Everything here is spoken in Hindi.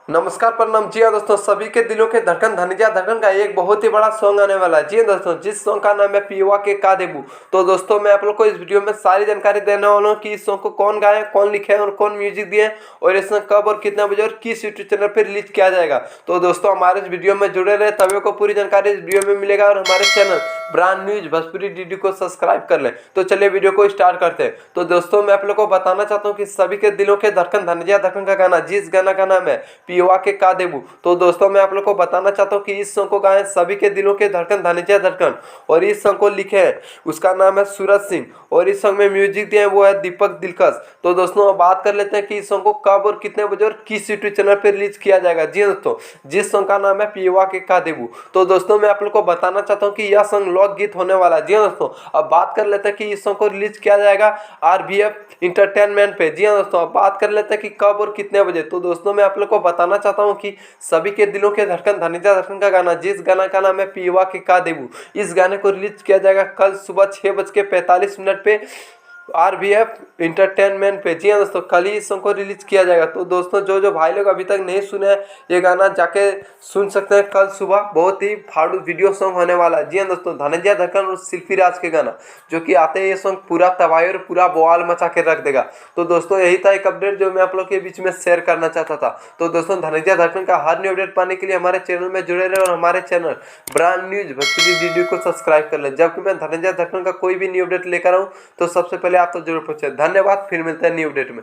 नमस्कार प्रणाम। जी हाँ दोस्तों, सभी के दिलों के धड़कन धनंजय धड़कन का एक बहुत ही बड़ा सॉन्ग आने वाला है। जी हाँ दोस्तों, जिस सॉन्ग का नाम है पियुआ के का देबू। तो दोस्तों मैं आप लोग को इस वीडियो में सारी जानकारी देने वाला हूँ कि इस सॉन्ग को कौन गाए, कौन लिखे और कौन म्यूजिक दिए और इस सॉन्ग कब और कितना बजे और किस यूट्यूब चैनल पर रिलीज किया जाएगा। तो दोस्तों हमारे इस वीडियो में जुड़े रहे, तभी को पूरी जानकारी इस वीडियो में मिलेगा और हमारे channel brand news Bhojpuri DD को सब्सक्राइब कर लें। तो चलिए वीडियो को स्टार्ट करते हैं। तो दोस्तों मैं आप लोग को बताना चाहता हूँ कि सभी के दिलों के धड़कन धनंजय धड़कन का गाना, जिस गाना का नाम है पियुआ के का देबू। तो दोस्तों मैं आप लोग को बताना चाहता हूँ कि इस सॉन्ग को गाए सभी के दिलों के धड़कन धनंजय धड़कन और इस सॉन्ग को लिखे हैं उसका नाम है सूरज सिंह और इस सॉन्ग में म्यूजिक दिए हैं वो है दीपक दिलकश। तो दोस्तों अब बात कर लेते हैं कि इस सॉन्ग को कब और कितने बजे और किस यूट्यूब चैनल पर रिलीज किया जाएगा। जी दोस्तों, जिस सॉन्ग का नाम है पियुआ के का देबू। तो दोस्तों मैं आप लोग को बताना चाहता हूँ कि यह सॉन्ग लोकगीत होने वाला है। जी दोस्तों, अब बात कर लेते हैं कि इस सॉन्ग को रिलीज किया जाएगा RBF इंटरटेनमेंट पे। जी हाँ दोस्तों, अब बात कर लेते हैं कि कब और कितने बजे। तो दोस्तों मैं आप लोग को बताना चाहता हूँ कि सभी के दिलों के धड़कन धनंजय धड़कन का गाना, जिस गाना का नाम है पियुआ के का देबू, इस गाने को रिलीज किया जाएगा कल सुबह 6:45 पे RBF इंटरटेनमेंट पे। जी हाँ दोस्तों, कल ही इस सॉन्ग को रिलीज किया जाएगा। तो दोस्तों जो जो भाई लोग अभी तक नहीं सुने हैं, ये गाना जाके सुन सकते हैं कल सुबह। बहुत ही फाड़ू वीडियो सॉन्ग होने वाला है। जी हाँ दोस्तों, धनंजय धड़कन और शिल्पी राज के गाना जो कि आते ही ये सॉन्ग पूरा तबाही और पूरा बवाल मचा के रख देगा। तो दोस्तों यही था एक अपडेट जो मैं आप लोग के बीच में शेयर करना चाहता था। तो दोस्तों धनंजय धड़कन का हर न्यू अपडेट पाने के लिए हमारे चैनल में जुड़े रहे और हमारे channel brand news Bhojpuri DD को सब्सक्राइब कर लें। जबकि मैं धनंजय धड़कन का कोई भी न्यू अपडेट लेकर आऊँ तो सबसे पहले आप तो जरूर पहुंचे। धन्यवाद, फिर मिलते हैं न्यू अपडेट में।